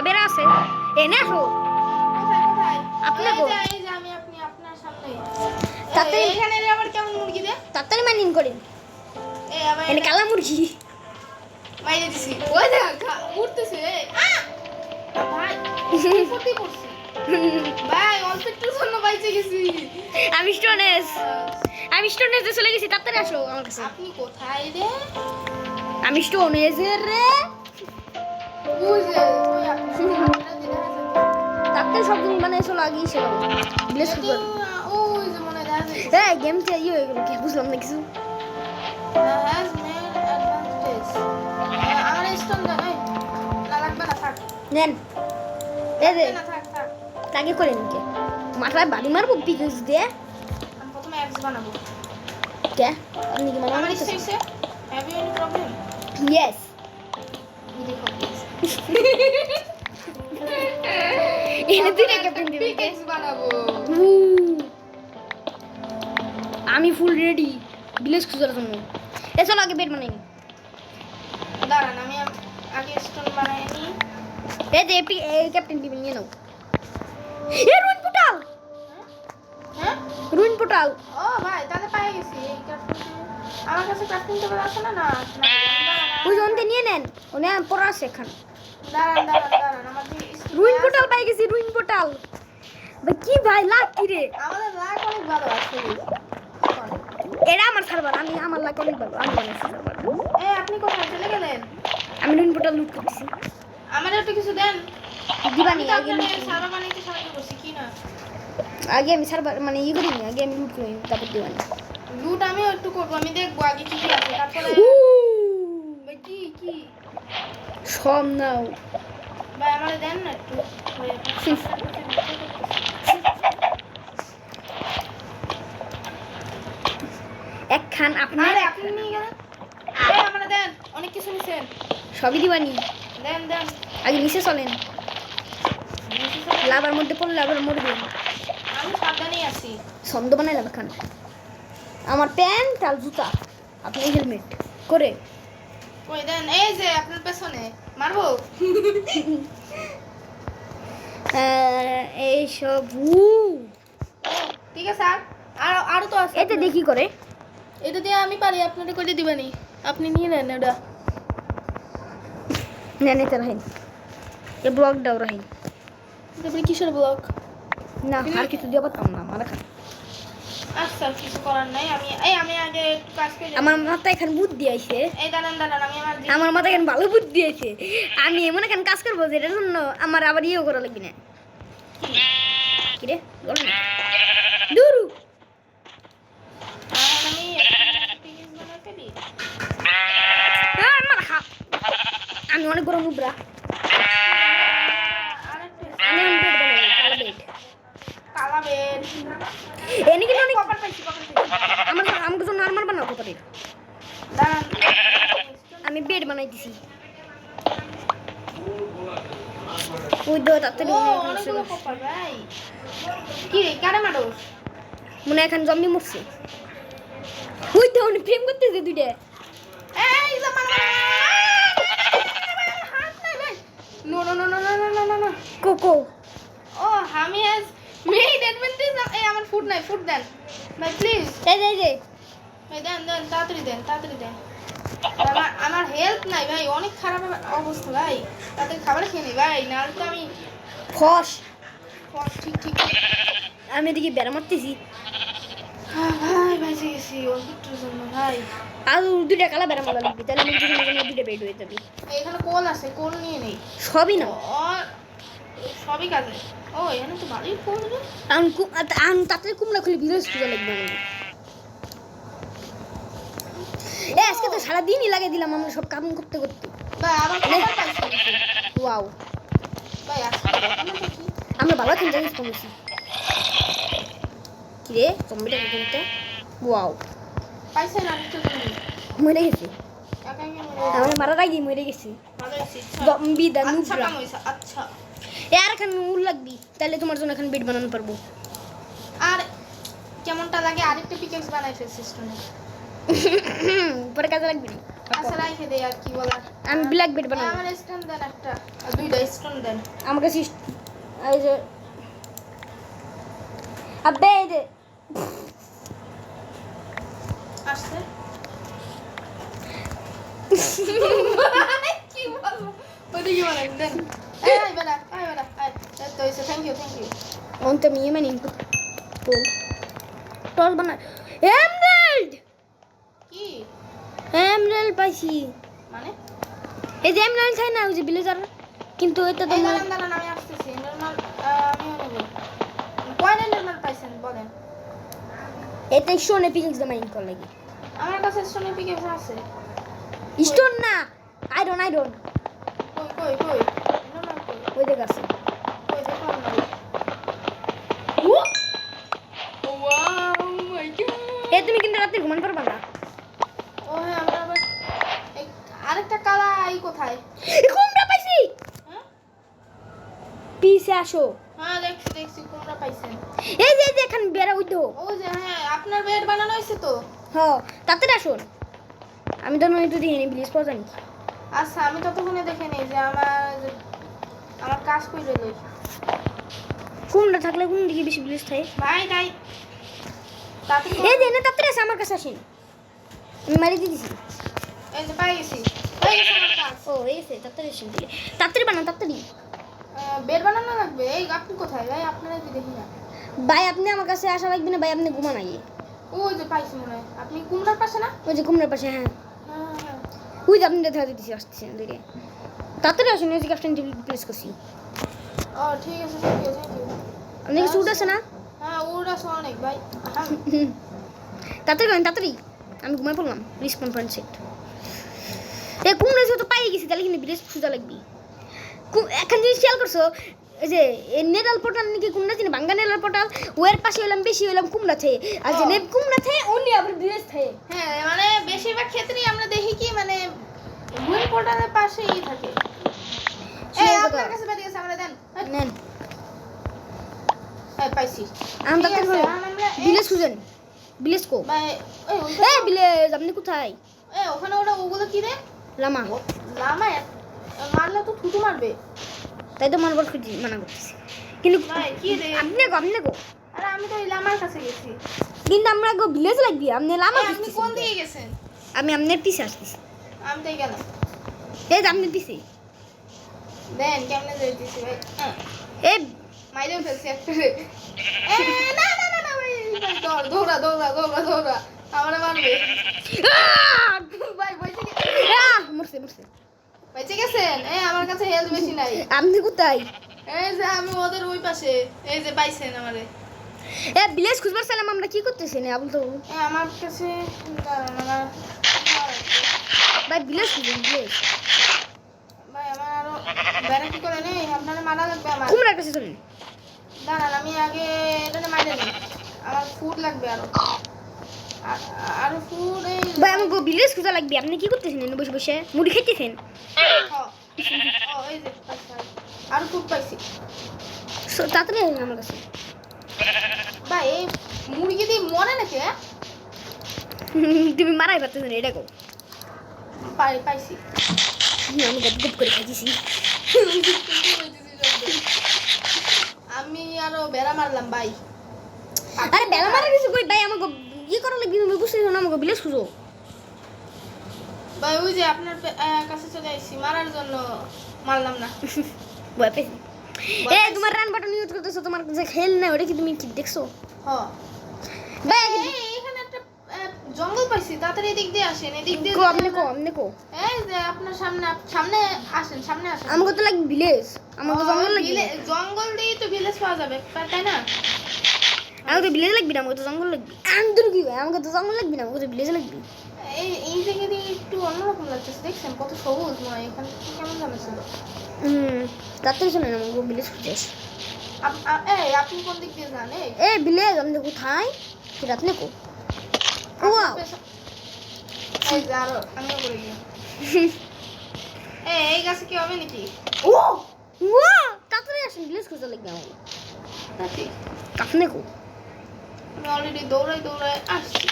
ওরা বেরা আছে এনে আসো কোথায় কোথায় আপনি এই কো যে এই যে আমি আপনি আপনার সামনে তাড়াতাড়ি এখানে আবার কেমন মুরগি দে তাড়াতাড়ি মাইনিং করেন এই আবার এনে কালা মুরগি মাইরে দিছি ওই দেখ উঠতেছে ভাই ফুটি পড়ছে ভাই অল্প একটুর জন্য বাইচে গেছি আমি স্টোনেজে চলে গেছি তাড়াতাড়ি আসো আমার কাছে আপনি কোথায় রে আমি স্টোনেজের রে বুঝে ওই আপনি আপনারা দিলে আছে তাড়াতাড়ি সব জিনিস মানে চলে আগেই ছিল ব্লেস তো কর ওই যে মনে দেখা এই গেম তে ইয়ে হয়ে গেল কি বুঝলাম না কিছু has made advantage আমার স্টোন দেন এই না লাগবে না থাক নেন এই যে না থাক থাক তাকে করে নিকে মাথায় বাড়ি মারবো পিকস দিয়ে আমি প্রথমে এক্স বানাবো কে আপনি কি মানে আমার ইচ্ছে ইচ্ছে have you any problem yes দেখো এনে দুইটা ক্যাপ্টেন দিবে এক্স বানাবো আমি ফুল রেডি ব্লেস খুঁজার জন্য এ চলো আগে বেড বানাই দাঁড়ান আমি আগে স্টোন বানাই নি এই যে ক্যাপ্টেন দিবে নিয়ে নাও এ রুইন পোর্টাল হ্যাঁ রুইন পোর্টাল ও ভাই তাহলে পেয়ে গেছি এই ক্রাফটিং আমার কাছে ক্রাফটিং টেবিল আছে না না ওই জনতে নিয়ে নেন ওনে পড়া আছে এখানে দাঁড়ান আমার যে রুইন পোর্টাল পাই গেছি রুইন পোর্টাল ভাই কি ভাই লাগ কি রে আমাদের লাগ অনেক ভালো আছে এটা আমার সার্ভার আমি আমার লাগ অনেক ভালো আমি বানাইছি সার্ভার এই আপনি কোথায় চলে গেলেন আমি রুইন পোর্টাল লুট করতেছি আমাদের একটু কিছু দেন দিবানি আমি আগে আপনাদের সার্ভার বানাইতে সাহায্য করছি কি না আগে আমি সার্ভার মানে ই করিনি আগে আমি লুট করি তারপর দিবানি লুট আমিও একটু করবো আমি দেখবো আগে কি কি আছে তারপরে ভাই কি কি সব নাও ভাই আমারে দেন না একটু ভাই, একখান আপনার আরে আপনি নিয়ে গেলেন এই আমারে দেন অনেক কিছু নিছেন সবই দিবানি দেন দেন আগে নিচে চলেন লাভার মধ্যে পড়লে আবার মরবেন আমি সাবধানেই আছি ছন্দ বানাইলাম এখন আমার প্যান্ট আর জুতা আপনি হেলমেট করে কই দেন এই যে আপনার পেছনে মারবো এইসব ঠিক আছে আর আরো তো আছে এতে দেখি করে এটা দিয়ে আমি পারি আপনারে করে দিবানি আপনি নিয়ে নেন এটা নেন এতে রাখেন এ ব্লক দাও রাখেন তারপরে কিসের ব্লক না আর কিছু দিয়ে পারতাম না আমার খান আচ্ছা কিছু করার নাই আমি আগে একটু কাজ করে আমার মাথায় এখানে বুদ্ধি আইছে এই দাঁড়ান আমি আমার মাথায় এখানে ভালো বুদ্ধি আছে আমি এমন এখানে কাজ করবো যেটার জন্য আমার আবার ইয়ে করা লাগবে না কি রে বলো না দূরু আমি পিস বানাতে দিই আমি অনেক বড় মুবরা আরেকটা আমি বেড বানাবো কালো বেড কালা বেড এনে কিন্তু অনেক কপার পাইছি আমার আমাকে জন্য নরমাল বানাও কপারের দাঁড়ান আমি বেড বানাই দিছি ওই দো তাড়াতাড়ি ও অনেকগুলো কপার ভাই কি রে কারে মারো মনে এখন জম্বি মরছে ওই তো উনি প্রেম করতেছে দুইটা এই যে মার হাত নাই ভাই no no no no no no no no কোকো ও আমি হ্যাজ মেড অ্যাডভান্টেজ এই আমার ফুড নাই ফুড দেন ভাই প্লিজ এই যে ভাই দেন তাড়াতাড়ি দেন আমার হেলথ নাই ভাই অনেক খারাপ অবস্থা ভাই তাদের খাবার খেয়ে নেই ভাই নাহলে তো আমি ফস ঠিক আমি এদিকে বেড়া মারতেছি ভাই বেঁচে গেছি অল্পটার জন্য ভাই আর দুইটা কালা বেড়া মারা লাগবে তাহলে আমি দুইটা বেড হয়ে যাবে এখানে কোল আছে কোল নিয়ে নেই সবই না সবই কাজে ও এখানে তো ভালোই কোল রে আমি তাড়াতাড়ি কুমড়া খুলে বিরোজ খুঁজে লাগবে আমার আজকে তো সারাদিনই লাগিয়ে দিলাম আমরা সব কাম করতে করতে ভাই আবার খাবার পাইছি ওয়াও ভাই আজকে কি আমরা ভালো খেলতে জিনিস কমেছি কি রে জম্বিটা কিন্তু ওয়াও পাইছেন আরেকটা জিনিস মরে গেছে একা একা আমার মারার আগে মরে গেছে ভালো হয়েছে জম্বি দা আচ্ছা নুবরা কাম হয়েছে আচ্ছা আর এখানে উল লাগবি তাহলে তোমার জন্য এখন বেড বানানো পারবো আর কেমনটা লাগে আরেকটা পিকেক্স বানাই ফেলছিস তুমি পরে কাজে লাগবে না আচ্ছা রাখে দেই আর কি বলার। আমি ব্ল্যাক বেড বানাবো। আমার স্টোন দেন একটা, আর দুইটা স্টোন দেন। আমার কাছে এই যে আবে এই যে আসছে কি বলবো, ওদিকে বলেন দেন। এই বেটা এই তো হইছে, থ্যাংক ইউ অন্ত মিয়ে মানে ইনপুট তো টস বানা এমরাল্ড কি এমরাল্ড পাইছি। মানে এই যে এমরাল্ড চাই না ওই যে ভিলেজার, কিন্তু এটা তো এই দাঁড়ান আমি আসতেছি। নরমাল আমিও নেব। কয়টা নরমাল পাইছেন বলেন? এটা শোনে পিক্স দা মাইন কল লাগি আমার কাছে স্টোনের পিকেস আছে। স্টোন না আয়রন কই নরমাল কই ওই দেখ আছে। কই দেখলাম না। ওয়াও মাই গড। এই তুমি কিন্তু রাতে ঘুমান পারবা না। ও হ্যাঁ আমরা আবার আরেকটা কালা আই কোথায়? কুমড়া পাইছি। হ্যাঁ পিছে আসো। হ্যাঁ দেখছি কোনটা পাইছেন। এই যে এখানে বেড়া উঠো। ও যে হ্যাঁ আপনার বেড বানানো হয়েছে তো। হ্যাঁ তাতে আসুন। আমি তো নয় তো দিইনি প্লিজ পৌঁছান। আচ্ছা আমি ততক্ষণে দেখে নেই যে আমার কাজ কইরে লই। কুমড়া থাকলে কোন দিকে বেশি প্লিজ থাকে? ভাই তাড়াতাড়ি এই যে না তাতে আছে আমার কাছে আসেন। আমি মারি দিয়েছি। এই যে পাই গেছি আমার কাজ। ও এসে তাতে এসে দিলে তাড়াতাড়ি বানান তাড়াতাড়ি। বেড বানানো লাগবে। এই আপনি কোথায় ভাই? আপনারা কি দেখি না। ভাই আপনি আমার কাছে আসা লাগবে না ভাই, আপনি ঘুমান আগে। ওই যে পাইছি মনে হয়। আপনি কুমড়ার পাশে না? ওই যে কুমড়ার পাশে। হ্যাঁ হ্যাঁ ওই যে আপনি দেখা দিতেছি আসতেছেন ধীরে তাড়াতাড়ি আসুন। ওই যে ক্যাপ্টেন টেবিল প্লেস করছি। ও ঠিক আছে থ্যাংক ইউ আপনি কি স্যুট আছে না? হ্যাঁ ওরা অনেক ভাই। তাড়াতাড়ি করেন তাড়াতাড়ি। আমি ঘুমাই পড়লাম রিসপন্স পয়েন্ট সেট। এই কুমড়া তো পাই গেছি তাহলে কিন্তু বিলেজ খুঁজা লাগবি। এখন জিনিস খেয়াল করছো এই যে নেটাল পোর্টাল নাকি কুমড়া চিনি বাঙ্গা নেটাল পোর্টাল ওর পাশে হলাম বেশি হলাম কুমড়া থেকে, আর যে নেট কুমড়া থেকে অন্য আবার বিলেজ থেকে। হ্যাঁ মানে বেশিরভাগ ক্ষেত্রেই আমরা দেখি কি মানে গুইন পোর্টালের পাশেই থাকে। এই আপনার কাছে বাড়ি আছে আমরা দেন। নেন এই পাইছি। আমি ঠিক তাড়াতাড়ি আছে, করে আমরা বিলেজ খুঁজেন। বিলেজ কো ভাই এই বিলেজ আপনি কোথায়? ওখানে ওগুলো কি রে? লামা লামা মারলে তো থুতু মারবে। তাই তো মানবার খুঁজি মানা করতেছি কিন্তু ভাই কি রে? আপনি গো আরে আমি তো ওই লামার কাছে গেছি। কিন্তু আমরা গো ভিলেজ লাগবি আপনি লামা আপনি খুঁজতেছেন কোন কেন? দিকে গেছেন? আমি আপনার পিছে আসতেছি। আমি তাই গেলাম। এই যে আপনার পিছে দেন কেমনে যাইতেছি ভাই। এই মাইরেও ফেলছি একটা রে। না ভাই দৌড়া আমারে মারবে। ভাই মরছে বেঁচে গেছেন? আমার কাছে হেলথ বেশি নাই। আপনি কোথায়? এই যে আমি ওদের ওই পাশে। এই যে পাইছেন আমারে। এ ভিলেজ খুঁজবার চাইলাম আমরা কি করতেছি না আবুল তো আমার কাছে দাঁড়ান আমার ভাই ভিলেজ খুঁজুন ভিলেজ ভাই আমার আরো বেড়া কি করে নেই আপনারা মারা লাগবে আমার। কুমড়ার কাছে চলেন। দাঁড়ান আমি আগে এটা মাইরে নিই। আমার ফুড লাগবে আরো ফুড। এই ভাই আমাকে ভিলেজ খুঁজা লাগবে। আপনি কি করতেছেন এনে বসে বসে মুড়ি খাইতেছেন? এই যে আরো ফুড পাইছি। তাড়াতাড়ি আসেন আমার কাছে। ভাই এই মুরগি দিয়ে মরে নাকি? তুমি মারাই পারতেছেন এটা কো পাইছি। আমি গপ করে খাইছি। আমি আরো বেড়া মারলাম ভাই। আরে বেলা মারা কিছু কই ভাই আমাকে করা লাগবে। তুমি বুঝতেছো না আমাকে ভিলেজ খুঁজো। ভাই ওই যে আপনার কাছে চলে আইছি মারার জন্য মারলাম না। ভয় পেয়েছি। তোমার রান বাটন ইউজ করতেছো, তোমার যে খেল না ওটা কি তুমি ঠিক দেখছো? ভাই এখানে একটা জঙ্গল পাইছি। তাড়াতাড়ি এদিক দিয়ে আসেন। এদিক দিয়ে আপনি কো এই যে আপনার সামনে আসেন। আমাকে তো লাগবে ভিলেজ। আমাকে জঙ্গল লাগবে। জঙ্গল দিয়ে তো ভিলেজ পাওয়া যাবে তাই না? আমাকে তো ভিলেজ লাগবে না, আমাকে তো জঙ্গল লাগবে। আন্দর কি ভাই আমাকে তো জঙ্গল লাগবে না, আমাকে তো ভিলেজ লাগবে। এই জায়গা দিয়ে একটু অন্যরকম লাগতেছে। দেখছেন কত সবুজ নয় এখানে কেমন জানেছিল। তাড়াতাড়ি চলেন আমাকে ভিলেজ খুঁজে আসি। আপনি কোন দিক দিয়ে যান? ভিলেজ আপনি কোথায়? সেটা আপনি কো ওয়াও এই যে আরো আমিও করে গিয়ে এই গাছে কি হবে নাকি? তাড়াতাড়ি আসেন ভিলেজ খুঁজে লাগবে আমাকে। নাকি আপনি কো আমি অলরেডি দৌড়াই আসছি।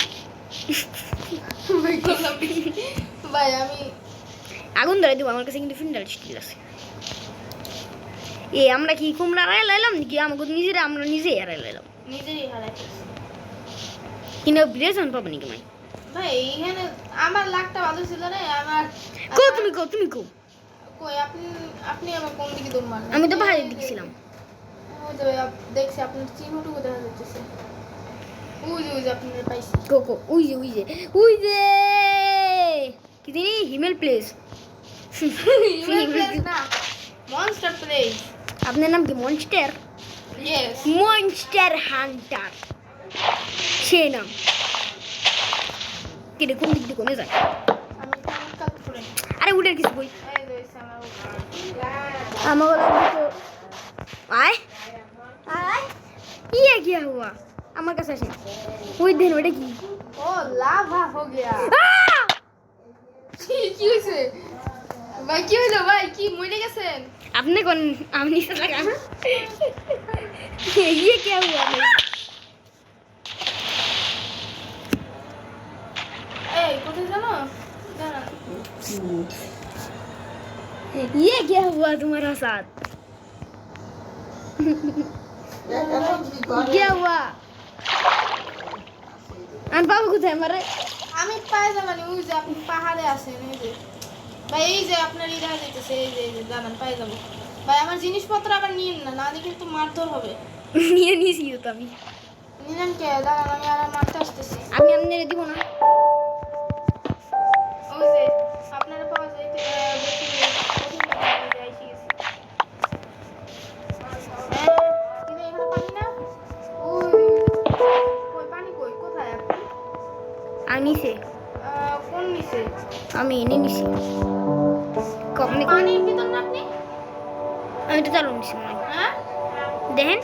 ভাই আমি আগুন ধরে দিব, আমার কাছে কিন্তু ফিন্ডাল স্টিল আছে। এ আমরা কি কুমড়া আড়াই লাইলাম নাকি আমাকে নিজেরা আমরা নিজেই আড়াই লাইলাম? নিজেরই হারাইছি কিন্তু ব্রেজন পাবো নাকি মাই? ভাই। এইখানে আমার লাখটা ভালো ছিল রে। আমার কো তুমি কো তুমি কো কই আপনি আপনি আমার কোন দিকে দৌড় মারলেন? আমি তো পাহাড়ের দিকে ছিলাম। ওই যে দেখছি আপনার চিহ্নটুকু দেখা যাচ্ছে। ওই যে আপনার পাইছি। কো কো ওই যে ওই যে ওই যে কি জানি হিমেল প্লেস। ইউএল প্লেস না, মনস্টার প্লেস। আপনার নাম কি মনস্টার? ইয়েস। মনস্টার হান্টার সে নাম। কেটে কোন দিক দিয়ে কোনে যায়? আমি কাট করে আরে উঠে কিছু বই এই রইছে আমার আমার লাগবে তো। আয় আয় ইয়ে কি হুয়া আমার কাছে আসে। ওই দেন ওটা কি? ও লাভা হো গয়া। আহ! কি হইছে ভাই? কি হইলো ভাই? কি মরে গেছেন? আপনি কোন আমি নিচে লাগা ইয়ে কি হুয়া ভাই? এই কোথায় জানো? দাঁড়ান। ये क्या हुआ तुम्हारा साथ? क्या हुआ? আমি বাবু কোথায় মারে? আমি পায়জামা নি। ওই যে আপনি পাহাড়ে আছেন। এই যে ভাই, এই যে আপনার এই দেখা যাইতেছে। এই যে দাঁড়ান, পায়জামা। ভাই আমার জিনিসপত্র আবার নিন না, না দেখে কিন্তু মারধর হবে। নিয়ে নিয়েছি তো আমি। নিলেন কে? দাঁড়ান, আমি আর মারতে আসতেছি। আমি আপনারে দিব না। ওই যে আপনারা পাওয়া যায় তো, বেশি আইসি গেছি। কিন্তু এখানে পানি না। ওই কই পানি? কই কোথায় আপনি? আমি নিছে কোন নিচে? আমি এনে নিছি। আপনি পানির ভিতর না আপনি? আমি তো চালু নিছি মনে হয়। হ্যাঁ, দেখেন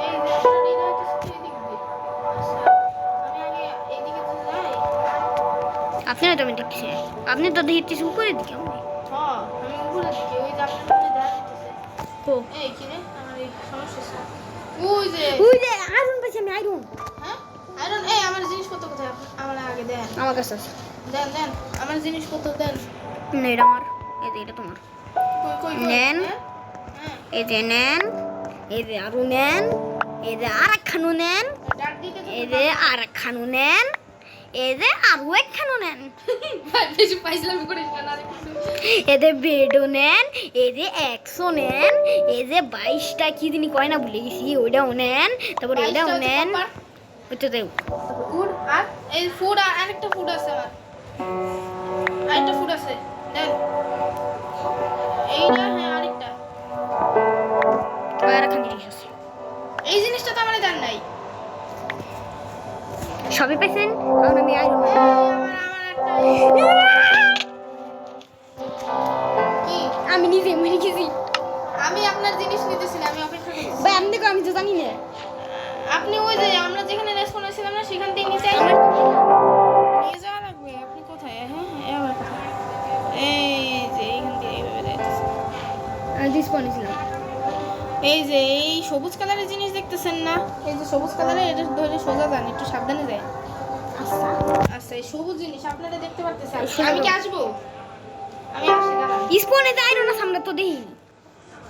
এই যে আপনার এই রাইতে এদিক দিয়ে। আচ্ছা, আমি আগে এইদিকে তো যাই। আপনি তো আমি দেখছি। আপনি তো দেখতেছি উপরে দিকে আমি। হ্যাঁ, আমি উপরে দিকে। ওই যে আপনার সামনে দেখা যাইতেছে। ও এই কি রে? আমার এই সমস্যা আছে। ওই যে ওই যে আইরন পাইছি আমি আইরন। হ্যাঁ, আয়রন। এই আমার জিনিসপত্র কোথায়? আমার আগে দেন। আমার কাছে আছে। দেন দেন, আমার জিনিসপত্র দেন। না এটা আমার, এই যে এটা তোমার। কই কই কই? নেন। হ্যাঁ? হ্যাঁ, এই যে নেন, এই যে আরো নেন, এই যে আর একখানো নেন, ডাক দিতে তো এই যে আর একখানো নেন, এই যে আরো একখানো নেন, ভাই বেশি পাইছিলাম করিস না রে কিছু। এই যে বেডও নেন, এই যে 100 নেন, এই যে 22টা কি দিনি কয় না ভুলে গেছি ওইটাও নেন, তারপরে এটাও নেন। ওই তো দেও ফুড আর এই ফুড আর আরেকটা ফুড আছে আমার। আরেকটা ফুড আছে। দেন। এইটা হ্যাঁ আরেকটা। আর একখান জিনিস আছে। এই জিনিসটা তো আমারে দেন নাই। সবই পাইছেন? এখন আমি আইরন এই আমার একটা কি? আমি নিজে মরে গেছি। আমি আপনার জিনিস নিতেছি না, আমি অপেক্ষা করতেছি। ভাই আমি দেখো আমি তো জানি না। আপনি ওই যে আমরা যেখানে রেস্ট করেছিলাম না সেখান থেকে নিচে আমার তো কি না? নিয়ে যাওয়া লাগবে। আপনি কোথায়? হ্যাঁ এই আমার কোথায়? এই যে এইখান দিয়ে এইভাবে যাইতেছে। আমি ডিসপনে ছিলাম। এই যে এই সবুজ কালারের জিনিস দেখতেছেন না? এই যে সবুজ কালারের, এটা ধরে সোজা যান, একটু সাবধানে যায়। আচ্ছা আচ্ছা, এই সবুজ জিনিস আপনারা দেখতে পারতেছেন। সোজা আমি কি যাও। আসবো? আমি আসি, দাঁড়ান। স্পনে তো আইরন আছে, আমরা তো দেখিনি।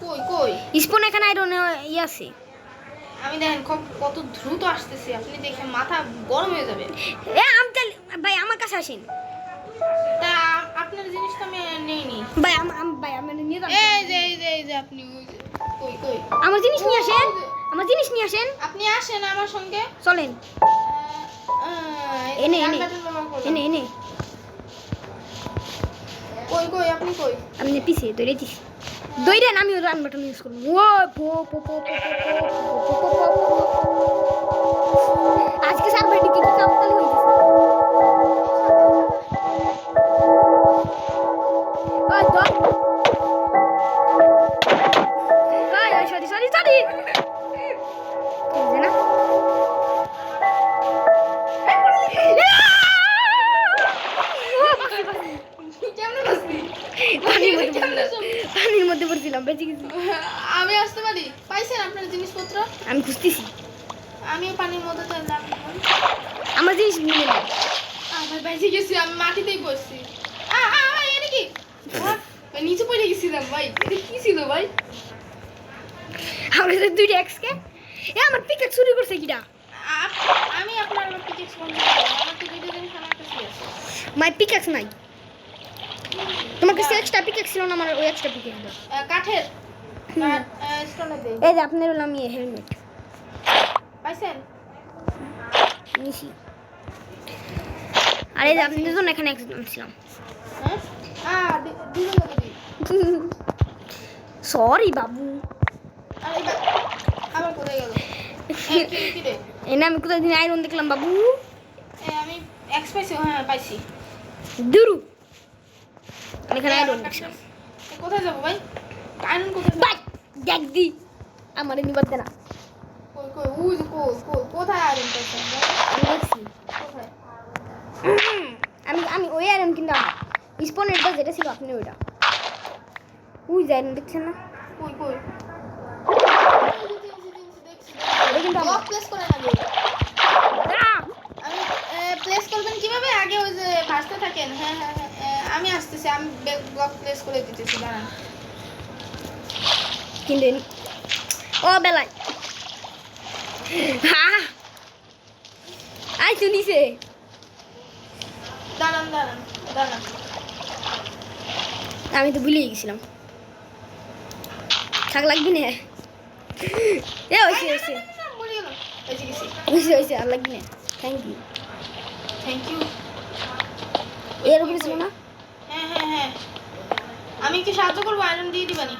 কই কই? স্পনে এখানে আইরন ই আছে। আমি দেখেন কত দ্রুত আসতেছি, আপনি দেখে মাথা গরম হয়ে যাবে। এ আমি তাহলে ভাই আমার কাছে আসেন। তা আপনার জিনিস তো আমি নেইনি। ভাই ভাই আমি নিয়ে যাবো। এই যে আপনি ওই যে কই কই? আমার জিনিস নিয়ে আসেন, আমার জিনিস নিয়ে আসেন। আপনি আসেন আমার সঙ্গে। চলেন এই এনে ডান এনে বাটন ব্যবহার করুন। এনে এনে কই কই আপনি কই? আমি পিছে দৌড়ে দিছি। দৌড়েন, আমিও রান বাটন ইউজ করবো। ও পো পো পো পো আজকে সার্ভার দিকে কি কাপতাল হয়ে গেছে। ওই দম ওই সরি সরি সরি না কেমনে বাঁচলি? পানির মধ্যে পড়ছিলাম, বেঁচে গেছি। আমি আসতে পারি? পাইছেন আপনার জিনিসপত্র? আমি খুঁজতেছি আমিও পানির মধ্যে তো আমার জিনিস নিয়ে নেব। আমার বেঁচে গেছি, আমি মাটিতেই বসছি। ভাই নিচে পড়ে গেছিলাম ভাই, এটা কি ছিল ভাই? আমরা তো দুইটা এক্সকে এ আমার পিকেট চুরি করছে কিডা আমি আপনার আমার পিকেক্স বন্ধ করব, আমার তো দুটো জিনিস আমার কাছে আছে। মাই পিকেক্স নাই তোমার কাছে এক্সট্রা পিকেক্স ছিল না আমার ওই এক্সট্রা পিকেক্স দাও কাঠের স্টোনে দে। এই যে আপনার হলো আমি হেলমেট পাইছেন? নিছি আরে যে আপনি দুজন এখানে একজন ছিলাম হ্যাঁ দিল দিবি। সরি বাবু আর এবার আবার কোথায় গেল? কি রে? এনে আমি কোথায় দিন আয়রন দেখলাম বাবু আমি এক্স পাইছি, হ্যাঁ পাইছি। দুরু আমি এখানে আয়রন দেখলাম কোথায় যাবো ভাই? আয়রন কোথায় যাবো? বাই দেখ দি আমার নিবাদ দেনা কই কই ওই যে কোথায় আয়রন পাইছেন ভাই? আমি দেখছি কোথায়? আমি ওই আয়রন কিনতে স্পনেরটা যেটা ছিল আপনি ওইটা ওই যে আয়রন দেখছেন না কই কই এটা কিন্তু আমার ব্লক প্লেস করে আগে। আমি প্লেস করবেন কিভাবে? আগে ওই যে ভাসতে থাকেন। হ্যাঁ হ্যাঁ হ্যাঁ আমি আসতেছি, আমি ব্লক প্লেস করে দিতেছি, দাঁড়ান। কিনলেন ও বেলায় আই শুনিছে দাঁড়ান দাঁড়ান দাঁড়ান। আমি তো ভুলে গেছিলাম থাক লাগবি না এ হয়েছে হয়েছে বলে গেল এসে গেছি। হয়েছে হয়েছে আর লাগবি না থ্যাংক ইউ থ্যাংক ইউ। এর উপরে ছিল না হ্যাঁ হ্যাঁ হ্যাঁ আমি কি সাহায্য করবো? আয়রন দিয়ে দিবানি?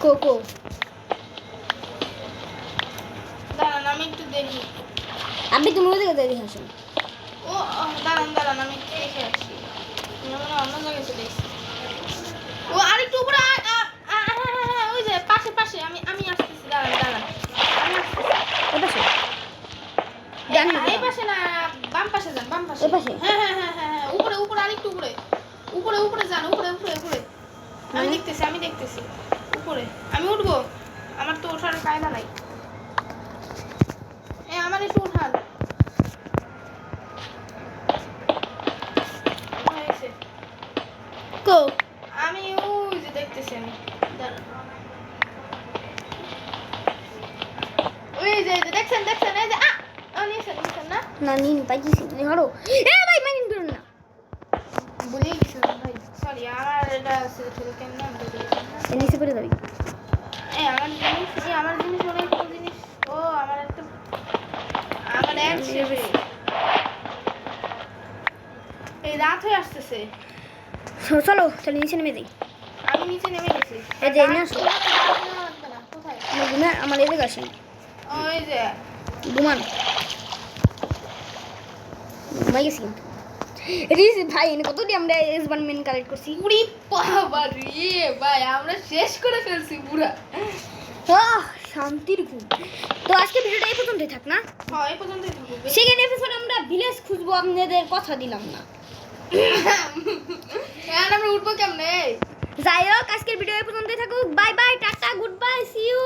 কো কো দাঁড়ান আমি একটু দেখি। আপনি তুমি ওই জায়গায় দেখে আসুন ও দাঁড়ান দাঁড়ান আমি একটু দেখে আসছি। আমি মনে হয় অন্য জায়গায় চলে এসেছি। ও আরেকটু উপরে হ্যাঁ ওই যে পাশে পাশে আমি আসতেছি, দাঁড়ান দাঁড়ান আমি আসতেছি। ওই পাশে জানি না এই পাশে না, বাম পাশে যান, বাম পাশে। এই পাশে? হ্যাঁ হ্যাঁ হ্যাঁ হ্যাঁ হ্যাঁ উপরে উপরে আরেকটু উপরে উপরে উপরে যান, উপরে উপরে উপরে। আমি দেখতেছি আমি দেখতেছি উপরে। আমি উঠবো, আমার তো ওঠার কায়দা নাই। আমার একটু উঠান। হয়েছে। কো আমি ওই যে দেখতেছি আমি, দাঁড়ান। ওই যে দেখছেন দেখছেন এই যে নিয়েছেন নিয়েছেন না? না নিন পাইছি হরো এ ভাই মাইনিং করুন না ভুলেই গেছিলাম ভাই, সরি। আমার এটা ছিল কেমন আমি বলে দিলাম না। এ নিচে পড়ে যাবি আমার জিনিস অনেক জিনিস। ও আমার একটা আমার এক শেষে এই রাত হয়ে আসতেছে। চলো চলো নিচে নেমে যাই আমি নিচে নেমে গেছি। এই যে, এনে আসো। লাগবে না, কোথায়? আমার এদিকে আসেন ওই যে ঘুমান ঘুমাই গেছি রিস ভাই এনে কতটি আমরা এসবান মেন কালেক্ট করছি উড়ি বাবা রে ভাই, আমরা শেষ করে ফেলছি পুরা। শান্তির ঘুম তো আজকে ভিডিওটা এই পর্যন্তই থাক না হ্যাঁ এই পর্যন্তই থাকুক। সেকেন্ড এপিসোড আমরা ভিলেজ খুঁজবো আপনাদের কথা দিলাম না এখন আমরা উঠবো কেমনে? যাই হোক আজকের ভিডিও এই পর্যন্তই থাকুক bye bye tata good bye see you